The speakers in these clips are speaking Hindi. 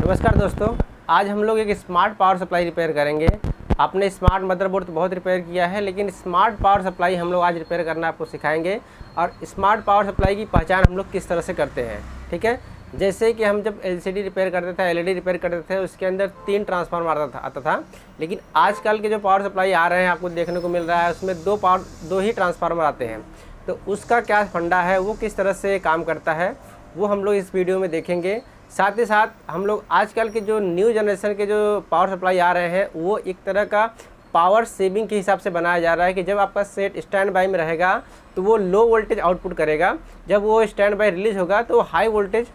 नमस्कार दोस्तों, आज हम लोग एक स्मार्ट पावर सप्लाई रिपेयर करेंगे। आपने स्मार्ट मदरबोर्ड तो बहुत रिपेयर किया है, लेकिन स्मार्ट पावर सप्लाई हम लोग आज रिपेयर करना आपको सिखाएंगे। और स्मार्ट पावर सप्लाई की पहचान हम लोग किस तरह से करते हैं, ठीक है। जैसे कि हम जब एलसीडी रिपेयर करते थे, एलईडी रिपेयर करते थे, उसके अंदर 3 ट्रांसफार्मर आता था। लेकिन आजकल के जो पावर सप्लाई आ रहे हैं आपको देखने को मिल रहा है, उसमें दो ही ट्रांसफार्मर आते हैं। तो उसका क्या फंडा है, वो किस तरह से काम करता है, वो हम लोग इस वीडियो में देखेंगे। साथ ही साथ हम लोग आजकल के जो न्यू जनरेशन के जो पावर सप्लाई आ रहे हैं, वो एक तरह का पावर सेविंग के हिसाब से बनाया जा रहा है कि जब आपका सेट स्टैंड बाई में रहेगा तो वो लो वोल्टेज आउटपुट करेगा, जब वो स्टैंड बाई रिलीज होगा तो हाई वोल्टेज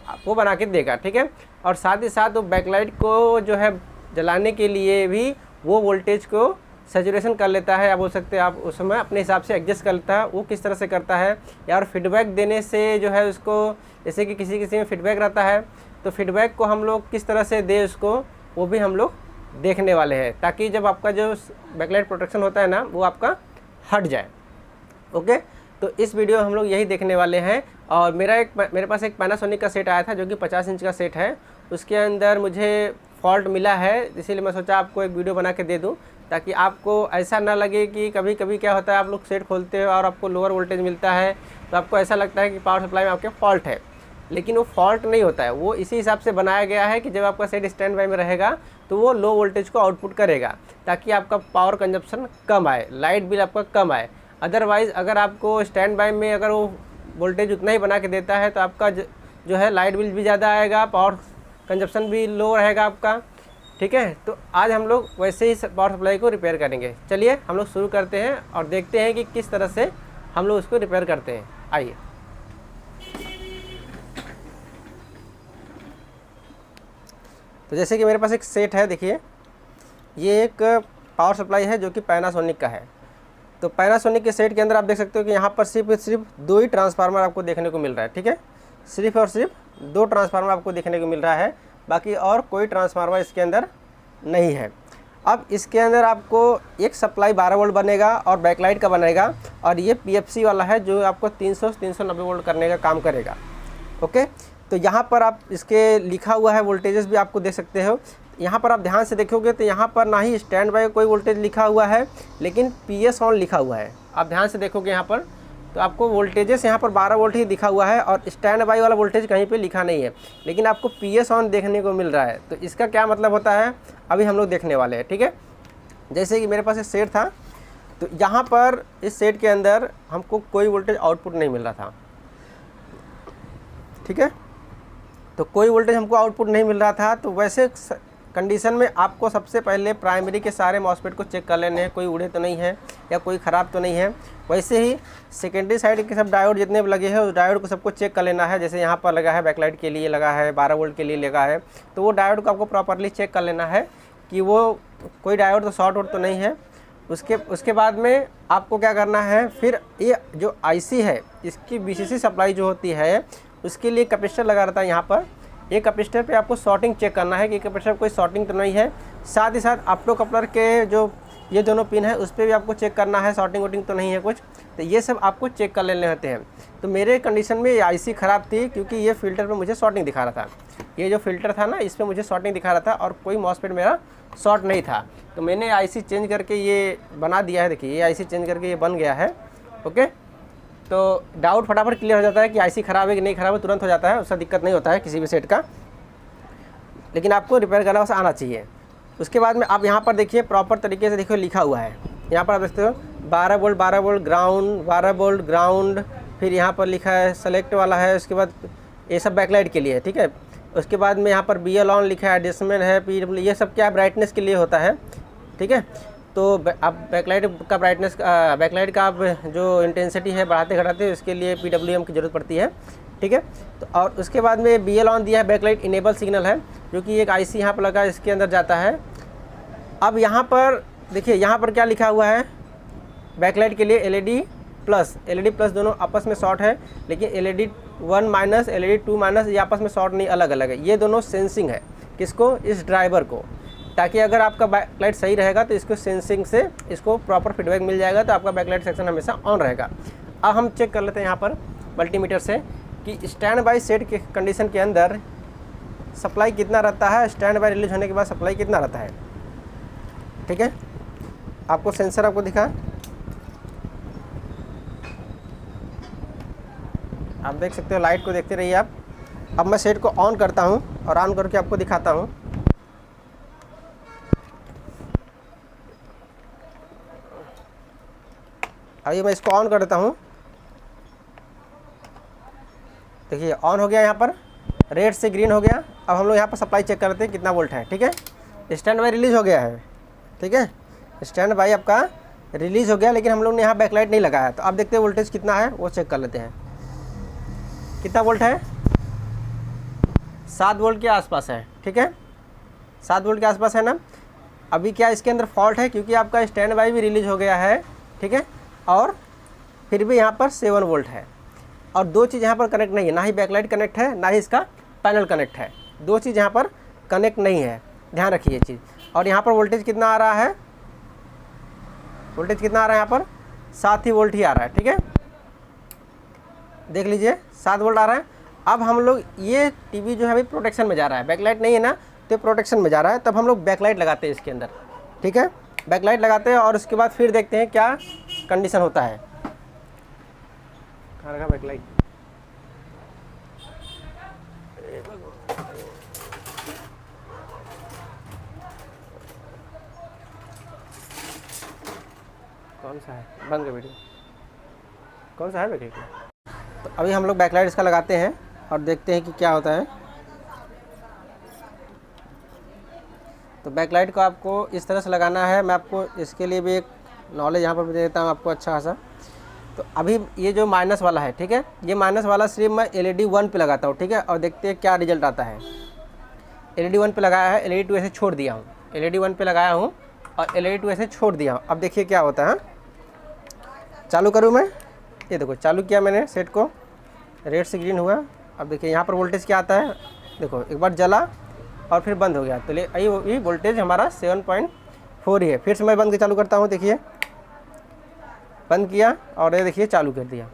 आपको बना के देगा, ठीक है। और साथ ही साथ वो बैकलाइट को जो है जलाने के लिए भी वो वोल्टेज को सैचुरेशन कर लेता है, या बोल सकते हैं आप उसमें अपने हिसाब से एडजस्ट कर लेता है। वो किस तरह से करता है, यार फीडबैक देने से जो है उसको, जैसे कि किसी में फीडबैक रहता है तो फीडबैक को हम लोग किस तरह से दे उसको, वो भी हम लोग देखने वाले हैं, ताकि जब आपका जो बैकलाइट प्रोटेक्शन होता है ना, वो आपका हट जाए। ओके, तो इस वीडियो में हम लोग यही देखने वाले हैं। और मेरे पास एक पैनासोनिक का सेट आया था जो कि 50 इंच का सेट है। उसके अंदर मुझे फॉल्ट मिला है, इसीलिए मैं सोचा आपको एक वीडियो बना के दे दूं, ताकि आपको ऐसा ना लगे कि कभी कभी क्या होता है, आप लोग सेट खोलते हो और आपको लोअर वोल्टेज मिलता है तो आपको ऐसा लगता है कि पावर सप्लाई में आपके फॉल्ट है। लेकिन वो फॉल्ट नहीं होता है, वो इसी हिसाब से बनाया गया है कि जब आपका सेट स्टैंड बाई में रहेगा तो वो लो वोल्टेज को आउटपुट करेगा, ताकि आपका पावर कंजप्शन कम आए, लाइट बिल आपका कम आए। अदरवाइज़ अगर आपको स्टैंड बाई में अगर वो वोल्टेज उतना ही बना के देता है तो आपका जो है लाइट बिल भी ज़्यादा आएगा, पावर कंजप्शन भी लो रहेगा आपका, ठीक है। तो आज हम लोग वैसे ही पावर सप्लाई को रिपेयर करेंगे। चलिए हम लोग शुरू करते हैं और देखते हैं कि किस तरह से हम लोग उसको रिपेयर करते हैं। आइए। तो जैसे कि मेरे पास एक सेट है, देखिए ये एक पावर सप्लाई है जो कि पैनासोनिक का है। तो पैनासोनिक के सेट के अंदर आप देख सकते हो कि यहाँ पर सिर्फ 2 ही ट्रांसफार्मर आपको देखने को मिल रहा है, ठीक है। सिर्फ और सिर्फ 2 ट्रांसफार्मर आपको देखने को मिल रहा है, बाकी और कोई ट्रांसफार्मर इसके अंदर नहीं है। अब इसके अंदर आपको एक सप्लाई 12 वोल्ट बनेगा और बैकलाइट का बनेगा, और ये पीएफसी वाला है जो आपको 300 से 390 वोल्ट करने का काम करेगा। ओके, तो यहाँ पर आप इसके लिखा हुआ है वोल्टेजेस भी आपको देख सकते हो। यहाँ पर आप ध्यान से देखोगे तो यहाँ पर ना ही स्टैंड बाई कोई वोल्टेज लिखा हुआ है, लेकिन पीएस ऑन लिखा हुआ है। आप ध्यान से देखोगे यहाँ पर तो आपको वोल्टेजेस यहाँ पर 12 वोल्ट ही दिखा हुआ है, और स्टैंड बाई वाला वोल्टेज कहीं पे लिखा नहीं है, लेकिन आपको पीएस ऑन देखने को मिल रहा है। तो इसका क्या मतलब होता है, अभी हम लोग देखने वाले हैं, ठीक है। जैसे कि मेरे पास एक सेट था, तो यहाँ पर इस सेट के अंदर हमको कोई वोल्टेज आउटपुट नहीं मिल रहा था, ठीक है। तो कोई वोल्टेज हमको आउटपुट नहीं मिल रहा था। तो वैसे कंडीशन में आपको सबसे पहले प्राइमरी के सारे मॉसफेट को चेक कर लेने हैं, कोई उड़े तो नहीं है या कोई ख़राब तो नहीं है। वैसे ही सेकेंडरी साइड के सब डायोड जितने भी लगे हैं, उस डायोड को सबको चेक कर लेना है। जैसे यहाँ पर लगा है बैकलाइट के लिए लगा है, 12 वोल्ट के लिए लगा है, तो वो डायोड को आपको प्रॉपरली चेक कर लेना है कि वो कोई डायोड तो शॉर्ट आउट तो नहीं है। उसके बाद में आपको क्या करना है, फिर ये जो आईसी है इसकी बीसीसी सप्लाई जो होती है, उसके लिए कैपेसिटर लगा रहता है यहाँ पर। एक कैपेसिटर पे आपको शॉर्टिंग चेक करना है कि कैपेसिटर कोई शॉर्टिंग तो नहीं है। साथ ही साथ ऑप्टो कपलर के जो ये दोनों पिन है उस पर भी आपको चेक करना है, शॉर्टिंग वोटिंग तो नहीं है कुछ। तो ये सब आपको चेक कर लेने होते हैं। तो मेरे कंडीशन में ये आईसी ख़राब थी, क्योंकि ये फ़िल्टर पे मुझे शॉर्टिंग दिखा रहा था। ये जो फ़िल्टर था ना, इस पर मुझे शॉर्टिंग दिखा रहा था और कोई मॉसफेट मेरा शॉर्ट नहीं था। तो मैंने आईसी चेंज करके ये बना दिया है। देखिए ये आईसी चेंज करके ये बन गया है। ओके, तो डाउट फटाफट क्लियर हो जाता है कि आईसी ख़राब है कि नहीं ख़राब है, तुरंत हो जाता है, उसका दिक्कत नहीं होता है किसी भी सेट का। लेकिन आपको रिपेयर करना बस आना चाहिए। उसके बाद में आप यहाँ पर देखिए प्रॉपर तरीके से देखिए लिखा हुआ है। यहाँ पर आप देखते हो 12 वोल्ट ग्राउंड, 12 वोल्ट ग्राउंड, फिर यहाँ पर लिखा है सेलेक्ट वाला है। उसके बाद ये सब बैकलाइट के लिए, ठीक है। उसके बाद में यहाँ पर BL ऑन लिखा है, एडजस्टमेंट है, PW, ये सब क्या ब्राइटनेस के लिए होता है, ठीक है। तो आप बैकलाइट का ब्राइटनेस, बैकलाइट का आप जो इंटेंसिटी है बढ़ाते घटाते उसके लिए PWM की ज़रूरत पड़ती है, ठीक है। तो और उसके बाद में BL ऑन दिया है, बैकलाइट इनेबल सिग्नल है, जो कि एक आईसी यहाँ पर लगा इसके अंदर जाता है। अब यहाँ पर देखिए यहाँ पर क्या लिखा हुआ है, बैकलाइट के लिए LED प्लस दोनों आपस में शॉर्ट है, लेकिन LED 1 माइनस LED 2 माइनस ये आपस में शॉर्ट नहीं, अलग अलग है। ये दोनों सेंसिंग है, किसको, इस ड्राइवर को, ताकि अगर आपका बैकलाइट सही रहेगा तो इसको सेंसिंग से इसको प्रॉपर फीडबैक मिल जाएगा, तो आपका बैकलाइट सेक्शन हमेशा ऑन रहेगा। अब हम चेक कर लेते हैं यहाँ पर मल्टीमीटर से कि स्टैंड बाई सेट के कंडीशन के अंदर सप्लाई कितना रहता है, स्टैंड बाय रिलीज होने के बाद सप्लाई कितना रहता है। ठीक है, आपको सेंसर आपको दिखा, आप देख सकते हो, लाइट को देखते रहिए आप। अब मैं सेट को ऑन करता हूँ और ऑन करके आपको दिखाता हूँ। अभी मैं इसको ऑन कर देता हूँ, देखिए ऑन हो गया, यहाँ पर रेड से ग्रीन हो गया। अब हम लोग यहाँ पर सप्लाई चेक करते हैं कितना वोल्ट है। ठीक है, स्टैंड बाय रिलीज हो गया है। ठीक है, स्टैंड बाय आपका रिलीज हो गया, लेकिन हम लोग ने यहाँ बैकलाइट नहीं लगाया। तो आप देखते हैं वोल्टेज कितना है, वो चेक कर लेते हैं। कितना वोल्ट है, 7 वोल्ट के आसपास है। ठीक है, 7 वोल्ट के आसपास है ना। अभी क्या इसके अंदर फॉल्ट है, क्योंकि आपका स्टैंड बाय भी रिलीज हो गया है। ठीक है, और फिर भी यहाँ पर 7 वोल्ट है। और दो चीज़ यहाँ पर कनेक्ट नहीं है, ना ही बैकलाइट कनेक्ट है, ना ही इसका पैनल कनेक्ट है। दो चीज़ यहाँ पर कनेक्ट नहीं है, ध्यान रखिए ये चीज़। और यहाँ पर वोल्टेज कितना आ रहा है, वोल्टेज कितना आ रहा है, यहाँ पर 7 ही वोल्ट ही आ रहा है। ठीक है, देख लीजिए 7 वोल्ट आ रहा है। अब हम लोग ये टीवी जो है अभी प्रोटेक्शन में जा रहा है, बैकलाइट नहीं है ना, तो प्रोटेक्शन में जा रहा है। तब हम लोग बैकलाइट लगाते हैं इसके अंदर। ठीक है, बैकलाइट लगाते हैं और उसके बाद फिर देखते हैं क्या कंडीशन होता है। कहाँ रखा बैकलाइट, कौन सा है, बंद कर वीडियो, कौन सा है बैकलाइट। तो अभी हम लोग बैकलाइट इसका लगाते हैं और देखते हैं कि क्या होता है। तो बैकलाइट को आपको इस तरह से लगाना है। मैं आपको इसके लिए भी एक नॉलेज यहाँ पर दे देता हूँ आपको अच्छा खासा। तो अभी ये जो माइनस वाला है, ठीक है, ये माइनस वाला सिर्फ मैं LED 1 पे लगाता हूँ। ठीक है, और देखते हैं क्या रिजल्ट आता है। LED 1 पे लगाया है, LED 2 ऐसे छोड़ दिया हूँ। LED 1 पे लगाया हूँ और LED 2 ऐसे छोड़ दिया हूँ। अब देखिए क्या होता है। चालू करूँ मैं, ये देखो चालू किया मैंने सेट को, रेड से ग्रीन हुआ। अब देखिए यहाँ पर वोल्टेज क्या आता है, देखो एक बार जला और फिर बंद हो गया। तो ये वोल्टेज हमारा 7.4 ही है। फिर से मैं बंद के चालू करता हूँ, देखिए बंद किया और ये देखिए चालू कर दिया।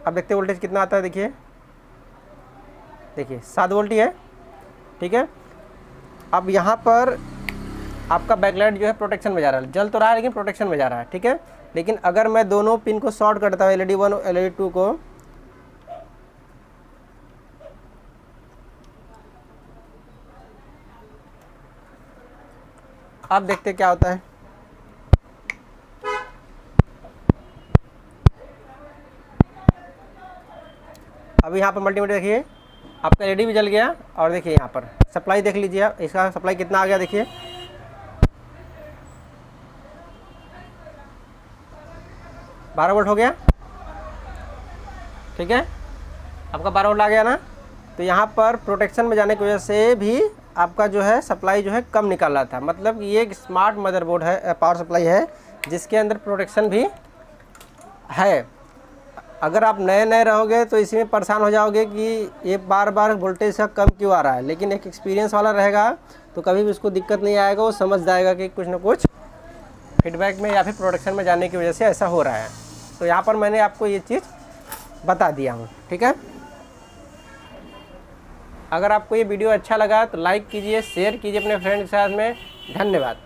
अब देखते वोल्टेज कितना आता है, देखिए 7 वोल्ट ही है। ठीक है, अब यहाँ पर आपका बैकलाइट जो है प्रोटेक्शन में जा रहा है, जल तो रहा है लेकिन प्रोटेक्शन में जा रहा है। ठीक है, लेकिन अगर मैं दोनों पिन को शॉर्ट करता हूँ, LED 1 और LED 2 को, अब देखते क्या होता है। अभी यहाँ पर मल्टीमीटर देखिए, आपका LED भी जल गया और देखिए यहाँ पर सप्लाई देख लीजिए आप, इसका सप्लाई कितना आ गया, देखिए 12 वोल्ट हो गया। ठीक है, आपका 12 वोल्ट आ गया ना। तो यहाँ पर प्रोटेक्शन में जाने की वजह से भी आपका जो है सप्लाई जो है कम निकल रहा था। मतलब ये एक स्मार्ट मदरबोर्ड है, पावर सप्लाई है, जिसके अंदर प्रोटेक्शन भी है। अगर आप नए नए रहोगे तो इसी में परेशान हो जाओगे कि ये बार बार वोल्टेज का कम क्यों आ रहा है। लेकिन एक एक्सपीरियंस वाला रहेगा तो कभी भी उसको दिक्कत नहीं आएगा, वो समझ जाएगा कि कुछ ना कुछ फीडबैक में या फिर प्रोडक्शन में जाने की वजह से ऐसा हो रहा है। तो यहाँ पर मैंने आपको ये चीज़ बता दिया हूँ। ठीक है, अगर आपको ये वीडियो अच्छा लगा तो लाइक कीजिए, शेयर कीजिए अपने फ्रेंड के साथ में। धन्यवाद।